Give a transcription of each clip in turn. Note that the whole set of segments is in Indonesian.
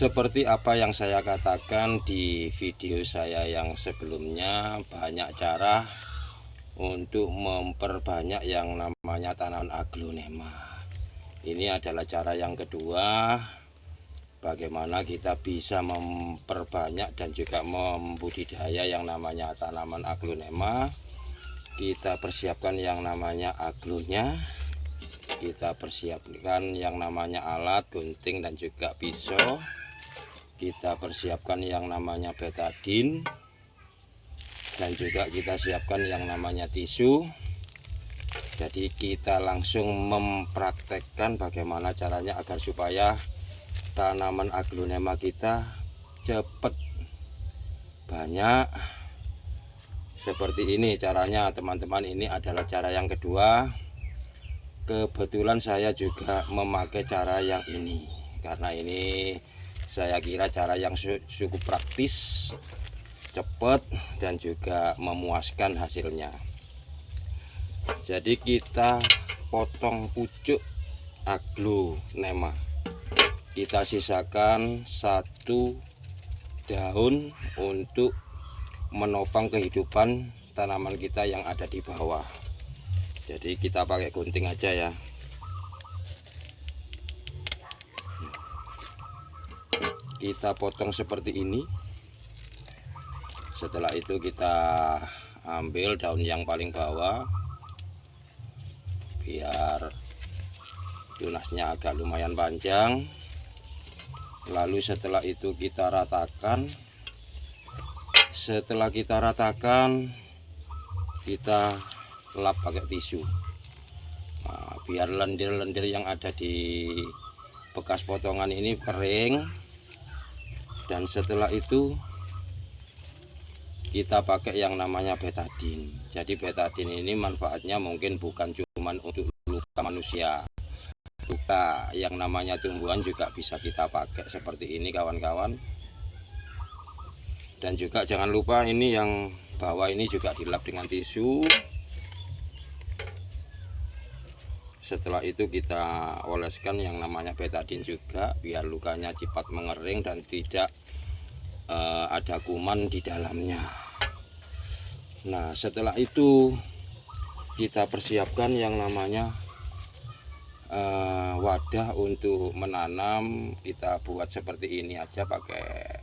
Seperti apa yang saya katakan di video saya yang sebelumnya, banyak cara untuk memperbanyak yang namanya tanaman aglonema. Ini adalah cara yang kedua, bagaimana kita bisa memperbanyak dan juga membudidaya yang namanya tanaman aglonema. Kita persiapkan yang namanya aglonya, kita persiapkan yang namanya alat, gunting dan juga pisau. Kita persiapkan yang namanya betadin, dan juga kita siapkan yang namanya tisu. Jadi kita langsung mempraktekkan bagaimana caranya agar supaya tanaman aglonema kita cepat banyak. Seperti ini caranya teman-teman. Ini adalah cara yang kedua. Kebetulan saya juga memakai cara yang ini, karena ini saya kira cara yang cukup praktis, cepat dan juga memuaskan hasilnya. Jadi kita potong pucuk aglonema, kita sisakan satu daun untuk menopang kehidupan tanaman kita yang ada di bawah. Jadi kita pakai gunting aja ya. Kita potong seperti ini. Setelah itu kita ambil daun yang paling bawah, biar tunasnya agak lumayan panjang. Lalu setelah itu kita ratakan. Setelah kita ratakan, kita lap pakai tisu. Nah, biar lendir-lendir yang ada di bekas potongan ini kering. Dan setelah itu kita pakai yang namanya betadin. Jadi betadin ini manfaatnya mungkin bukan cuma untuk luka manusia, luka yang namanya tumbuhan juga bisa kita pakai seperti ini kawan-kawan. Dan juga jangan lupa ini yang bawah ini juga dilap dengan tisu. Setelah itu kita oleskan yang namanya betadin juga, biar lukanya cepat mengering dan tidak ada kuman di dalamnya. Nah, setelah itu kita persiapkan yang namanya wadah untuk menanam. Kita buat seperti ini aja, pakai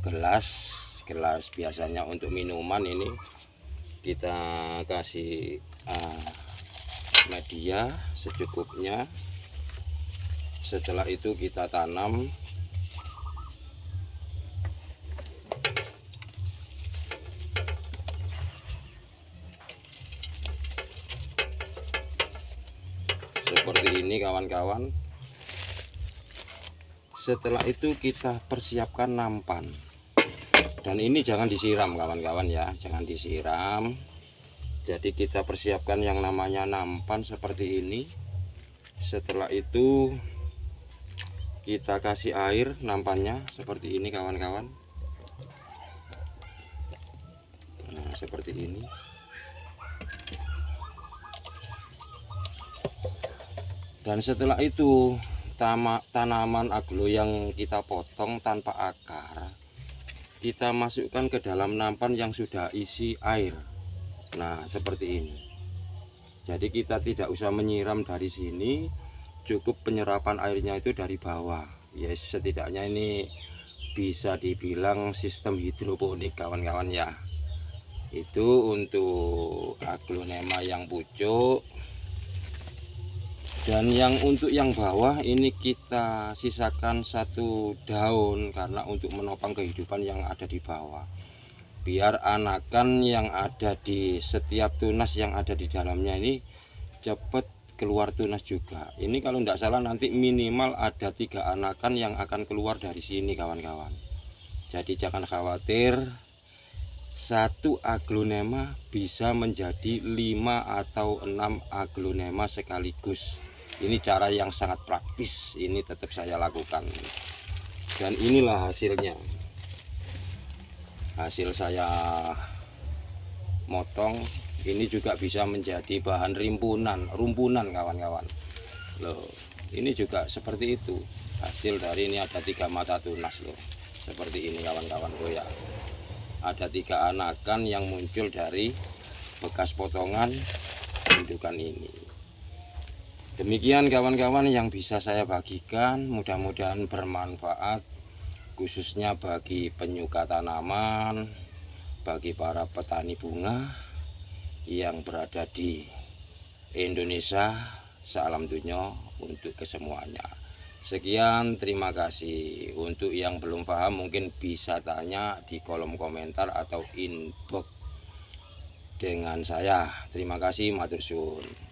gelas biasanya untuk minuman. Ini kita kasih media secukupnya. Setelah itu kita tanam. Seperti ini kawan-kawan. Setelah itu kita persiapkan nampan. Dan ini jangan disiram kawan-kawan ya, jangan disiram. Jadi kita persiapkan yang namanya nampan seperti ini. Setelah itu kita kasih air nampannya seperti ini kawan-kawan. Nah, seperti ini. Dan setelah itu tanaman aglo yang kita potong tanpa akar kita masukkan ke dalam nampan yang sudah isi air. Nah, seperti ini. Jadi kita tidak usah menyiram dari sini, cukup penyerapan airnya itu dari bawah. Ya, setidaknya ini bisa dibilang sistem hidroponik kawan-kawan ya. Itu untuk aglonema yang pucuk. Dan yang untuk yang bawah ini kita sisakan satu daun, karena untuk menopang kehidupan yang ada di bawah, biar anakan yang ada di setiap tunas yang ada di dalamnya ini cepat keluar tunas juga. Ini kalau tidak salah nanti minimal ada 3 anakan yang akan keluar dari sini kawan-kawan. Jadi jangan khawatir, satu aglonema bisa menjadi 5 atau 6 aglonema sekaligus. Ini cara yang sangat praktis, ini tetap saya lakukan. Dan inilah hasilnya. Hasil saya motong ini juga bisa menjadi bahan rumpunan kawan-kawan. Loh, ini juga seperti itu. hasil dari ini ada 3 mata tunas loh, seperti ini kawan-kawanku ya. Ada 3 anakan yang muncul dari bekas potongan indukan ini. Demikian kawan-kawan yang bisa saya bagikan, mudah-mudahan bermanfaat khususnya bagi penyuka tanaman, bagi para petani bunga yang berada di Indonesia, salam dunia untuk kesemuanya. Sekian, terima kasih. Untuk yang belum paham mungkin bisa tanya di kolom komentar atau inbox dengan saya. Terima kasih, matur suwun.